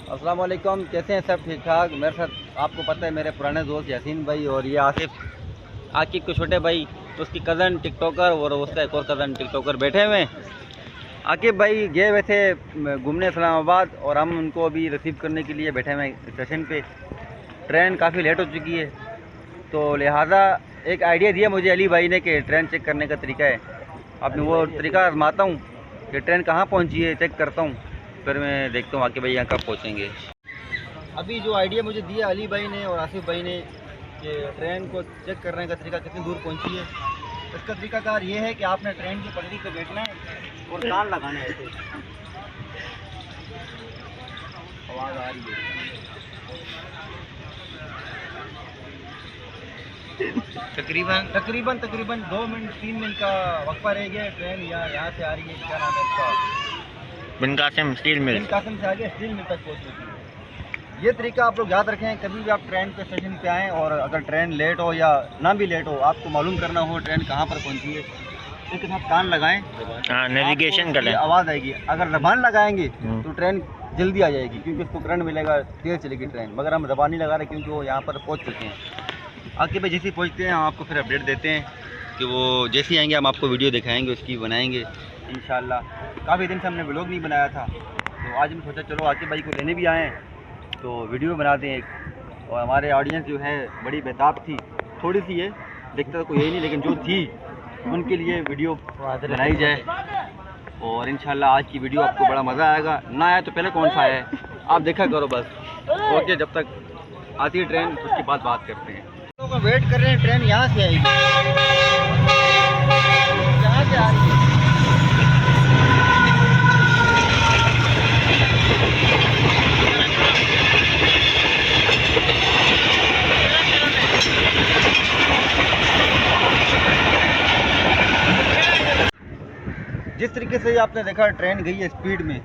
अस्सलाम वालेकुम, कैसे हैं सब? ठीक ठाक। मेरे साथ आपको पता है मेरे पुराने दोस्त यासीन भाई और ये आकिब के छोटे भाई, उसकी कज़न टिकटॉकर और उसका एक और कज़न टिकटॉकर बैठे हुए हैं। आकिब भाई गए हुए थे घूमने इस्लामाबाद और हम उनको अभी रिसीव करने के लिए बैठे हुए हैं स्टेशन पे। ट्रेन काफ़ी लेट हो चुकी है, तो लिहाजा एक आइडिया दिया मुझे अली भाई ने कि ट्रेन चेक करने का तरीका है। आपने वो तरीका आजमाता हूँ कि ट्रेन कहाँ पहुँची है, चेक करता हूँ, फिर मैं देखता हूँ आकिब भाई यहाँ कब पहुँचेंगे। अभी जो आइडिया मुझे दिया अली भाई ने और आसिफ भाई ने कि ट्रेन को चेक करने का तरीका कितनी दूर पहुंची है, इसका तरीकाकार ये है कि आपने ट्रेन की पटरी पे बैठना है और कान लगाना है। ऐसे आवाज़ आ रही है। तकरीबन 2 मिनट 3 मिनट का वक्फा रह गया। ट्रेन यहाँ से आ रही है, क्या नाम है इसका, बिन कासिम स्टील मिल। बिन कासिम से आगे स्टील मिल तक पहुँच चुकी है। ये तरीका आप लोग याद रखें, कभी भी आप ट्रेन पे स्टेशन पे आएँ और अगर ट्रेन लेट हो या ना भी लेट हो, आपको मालूम करना हो ट्रेन कहाँ पर पहुँची है, इसके साथ कान लगाएं। हाँ, नेविगेशन कर लें, आवाज़ आएगी। अगर ज़बान लगाएंगे तो ट्रेन जल्दी आ जाएगी क्योंकि उसको करंट मिलेगा, तेज़ चलेगी ट्रेन। मगर हम ज़बान नहीं लगा रहे क्योंकि वो यहाँ पर पहुँच चुके हैं। आगे पे जैसे ही पहुँचते हैं हम आपको फिर अपडेट देते हैं कि वो जैसे ही आएंगे हम आपको वीडियो दिखाएँगे, उसकी बनाएँगे इंशाल्लाह। काफ़ी दिन से हमने व्लॉग नहीं बनाया था, तो आज हम सोचा चलो आकिब भाई को लेने भी आए हैं तो वीडियो बना दें एक। और हमारे ऑडियंस जो है बड़ी बेताब थी, थोड़ी सी है, देखता तो कोई यही नहीं, लेकिन जो थी उनके लिए वीडियो बनाई जाए। और इंशाल्लाह आज की वीडियो आपको बड़ा मज़ा आएगा। ना आया तो पहले कौन सा आया है आप देखा करो बस। ओके, जब तक आती है ट्रेन उसके बाद बात करते हैं। तो का वेट कर रहे हैं, ट्रेन यहाँ से आएगी, यहाँ से आ रही है। जिस तरीके से आपने देखा ट्रेन गई है स्पीड में,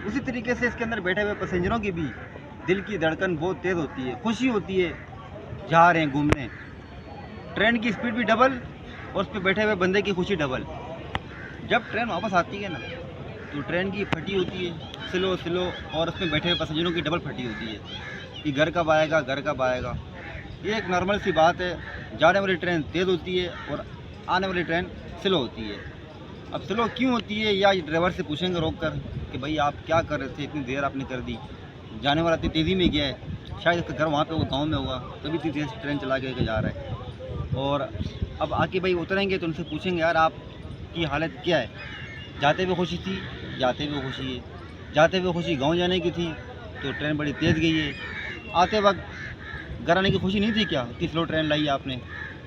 उसी तरीके से इसके अंदर बैठे हुए पैसेंजरों की भी दिल की धड़कन बहुत तेज़ होती है, खुशी होती है, जा रहे हैं घूमने। ट्रेन की स्पीड भी डबल और उस पर बैठे हुए बंदे की खुशी डबल। जब ट्रेन वापस आती है ना तो ट्रेन की फटी होती है स्लो और उसमें बैठे हुए पैसेंजरों की डबल फटी होती है कि घर कब आएगा, घर कब आएगा। ये एक नॉर्मल सी बात है। जाने वाली ट्रेन तेज़ होती है और आने वाली ट्रेन स्लो होती है। अब स्लो क्यों होती है या ड्राइवर से पूछेंगे रोक कर कि भाई आप क्या कर रहे थे, इतनी देर आपने कर दी, जाने वाला इतनी तेज़ी में गया है, शायद इसका घर वहाँ पे होगा, गांव में होगा, तभी इतनी तेज़ ट्रेन चला के जा रहा है। और अब आके भाई उतरेंगे तो उनसे पूछेंगे यार आपकी हालत क्या है, जाते हुए खुशी थी, जाते हुए खुशी है, जाते हुए खुशी गाँव जाने की थी तो ट्रेन बड़ी तेज़ गई है, आते वक्त घर आने की खुशी नहीं थी क्या, इतनी स्लो ट्रेन लाई आपने।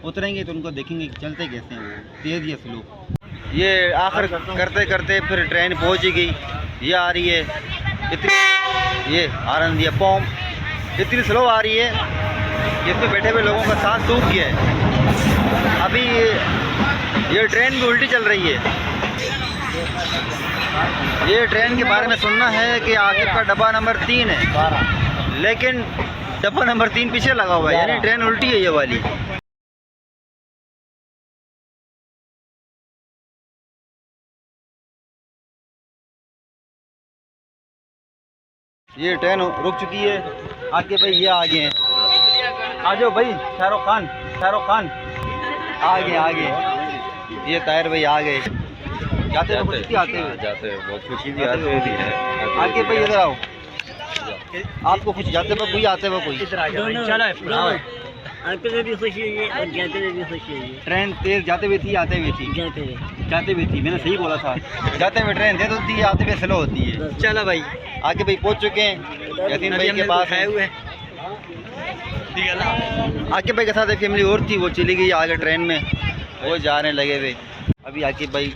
उतरेंगे तो उनको देखेंगे कि चलते कैसे हैं वो, तेज़ या स्लो। ये आखिर करते करते फिर ट्रेन पहुंच ही गई। ये आ रही है इतनी, ये आरन दिया पॉम, इतनी स्लो आ रही है कि इसमें बैठे हुए लोगों का सांस सूख गया है। अभी ये ट्रेन भी उल्टी चल रही है। ये ट्रेन के बारे में सुनना है कि आगे का डब्बा नंबर 3 है, लेकिन डब्बा नंबर 3 पीछे लगा हुआ है, यानी ट्रेन उल्टी है ये वाली। ये ट्रेन रुक चुकी है। आगे भाई ये आगे हैं, आ जाओ भाई, शाहरुख खान आगे। ये तायर भाई आ गए, जाते हुए बहुत खुशी थी आते हुए भी। आगे भाई इधर आओ, आपको खुशी जाते हुए कोई, आते हुए कोई। आते हुए भी खुशी हुई है और जाते हुए भी खुशी हुई है। ट्रेन तेज जाते हुए थी, आते हुए थी, जाते हुए थी, मैंने सही बोला था। जाते हुए ट्रेन तेज होती है, आते हुए स्लो होती है। चलो भाई आगे भाई पहुंच चुके हैं यासीन भाई के पास आए हुए। आकिब भाई के साथ एक फैमिली और थी, वो चली गई आगे ट्रेन में, वो जा रहे हैं लगे हुए। अभी आकिब भाई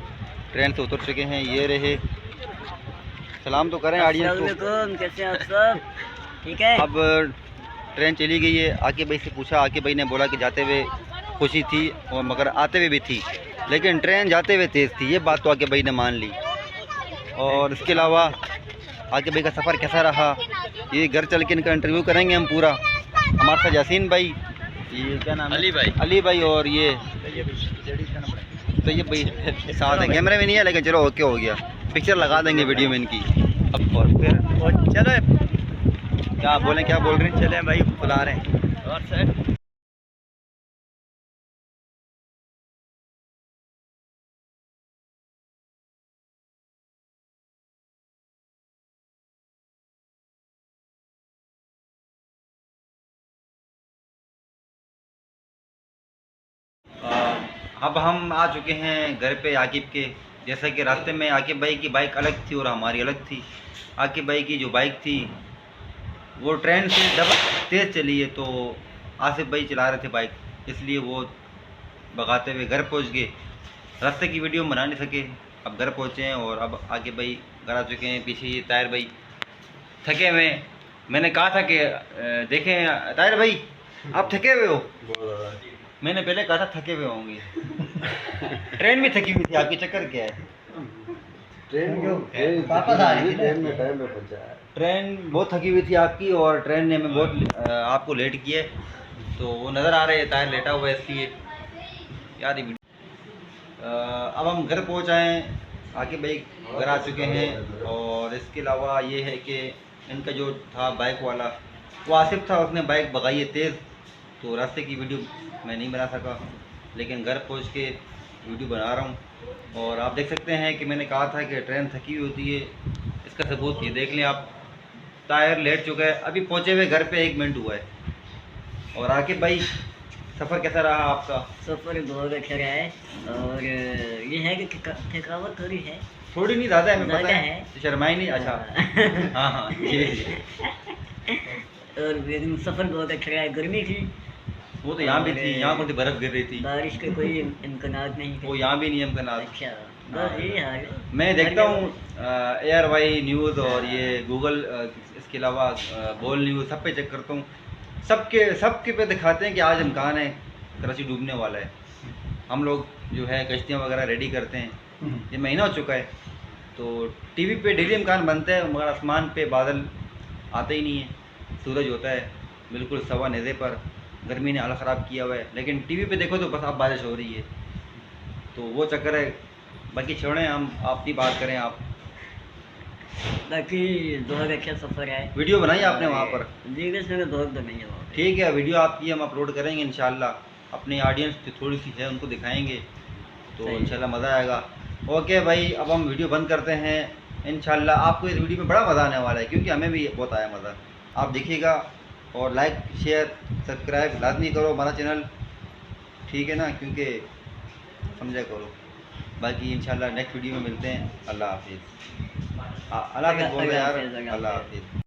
ट्रेन से उतर चुके हैं, ये रहे। सलाम तो करें ऑडियंस को, कैसे आप सब? ठीक है। अब ट्रेन चली गई है। आकिब भाई से पूछा, आकिब भाई ने बोला कि जाते हुए खुशी थी और मगर आते हुए भी थी, लेकिन ट्रेन जाते हुए तेज़ थी। ये बात तो आकिब भाई ने मान ली। और इसके अलावा आकिब भाई का सफ़र कैसा रहा, ये घर चल के इनका इंटरव्यू करेंगे हम पूरा। हमारे साथ यासीन भाई, ये क्या नाम है, अली भाई और ये तैयब भाई साथ है। कैमरे में नहीं है लेकिन चलो ओके हो गया, पिक्चर लगा देंगे वीडियो में इनकी। और फिर और चलो क्या बोलें, क्या बोल रहे हैं? चले भाई, बुला रहे हैं। और सर अब हम आ चुके हैं घर पे आकिब के। जैसा कि रास्ते में आकिब भाई की बाइक अलग थी और हमारी अलग थी। आकिब भाई की जो बाइक थी वो ट्रेन से डबल तेज़ चली है, तो आसिफ भाई चला रहे थे बाइक, इसलिए वो भगाते हुए घर पहुंच गए। रास्ते की वीडियो बना नहीं सके। अब घर पहुंचे हैं और अब आकिब भाई घर आ चुके हैं। पीछे ये ताहिर भाई थके हुए हैं। मैंने कहा था कि देखें ताहिर भाई, आप थके हुए हो। मैंने पहले कहा था थके हुए होंगे। ट्रेन भी थकी हुई थी, आपकी चक्कर क्या है? वापस आ रही थी, ट्रेन में टाइम पे पहुंचा है। ट्रेन बहुत थकी हुई थी आपकी और ट्रेन ने हमें बहुत आपको लेट किया है, तो वो नज़र आ रहे हैं ताहिर लेटा हुआ है इसलिए याद ही। अब हम घर पहुँच आए हैं, आकिब भाई घर आ चुके हैं। और इसके अलावा ये है कि इनका जो था बाइक वाला वो आसिफ था, उसने बाइक भगाई है तेज़, तो रास्ते की वीडियो मैं नहीं बना सका, लेकिन घर पहुंच के वीडियो बना रहा हूं। और आप देख सकते हैं कि मैंने कहा था कि ट्रेन थकी हुई होती है, इसका सबूत ये देख लें आप। टायर लेट चुका है, अभी पहुंचे हुए घर पे 1 मिनट हुआ है। और आकिब भाई सफ़र कैसा रहा आपका? सफ़र बहुत अच्छा रहा है। और ये है कि थकावट थोड़ी है। थोड़ी नहीं, ज़्यादा है, हमें पता ज़्यादा है, है। शर्माई नहीं। अच्छा हाँ हाँ जी। और लेकिन सफ़र बहुत अच्छा रहा है। गर्मी थी, वो तो यहाँ भी थी, यहाँ पर तो बर्फ़ गिर रही थी, बारिश के कोई इम्कानात नहीं थे। वो यहाँ भी नहीं इम्कान। अच्छा, बस यही हाल है। मैं देखता हूँ ARY न्यूज़ और ये गूगल, इसके अलावा बोल न्यूज़, सब पे चेक करता हूँ। सबके पे दिखाते हैं कि आज इम्कान है कराची डूबने वाला है। हम लोग जो है कश्तियाँ वगैरह रेडी करते हैं, ये महीना हो चुका है, तो टीवी पे डेली इम्कान बनता है, मगर आसमान पे बादल आते ही नहीं है। सूरज होता है बिल्कुल सवा नेज़े पर, गर्मी ने हाल ख़राब किया हुआ है, लेकिन टीवी पे देखो तो बस अब बारिश हो रही है, तो वो चक्कर है। बाकी छोड़ें, हम अपनी बात करें। आप बाकी बहुत अच्छा सफ़र है। वीडियो बनाई आपने वहाँ पर? जी बस मैंने बहुत बनाई है वहाँ पे। ठीक है, वीडियो आपकी हम अपलोड करेंगे इंशाल्लाह। अपनी ऑडियंस जो थोड़ी सी है उनको दिखाएंगे, तो सही। इंशाल्लाह मज़ा आएगा। ओके भाई, अब हम वीडियो बंद करते हैं। इंशाल्लाह आपको इस वीडियो में बड़ा मज़ा आने वाला है, क्योंकि हमें भी बहुत आया मज़ा। आप देखिएगा और लाइक शेयर सब्सक्राइब लाजमी करो हमारा चैनल, ठीक है ना, क्योंकि समझा करो। बाकी इंशाल्लाह नेक्स्ट वीडियो में मिलते हैं। अल्लाह हाफिज़। अल्लाह हाफिज़ बोल रहे हैं यार, अल्लाह हाफिज़।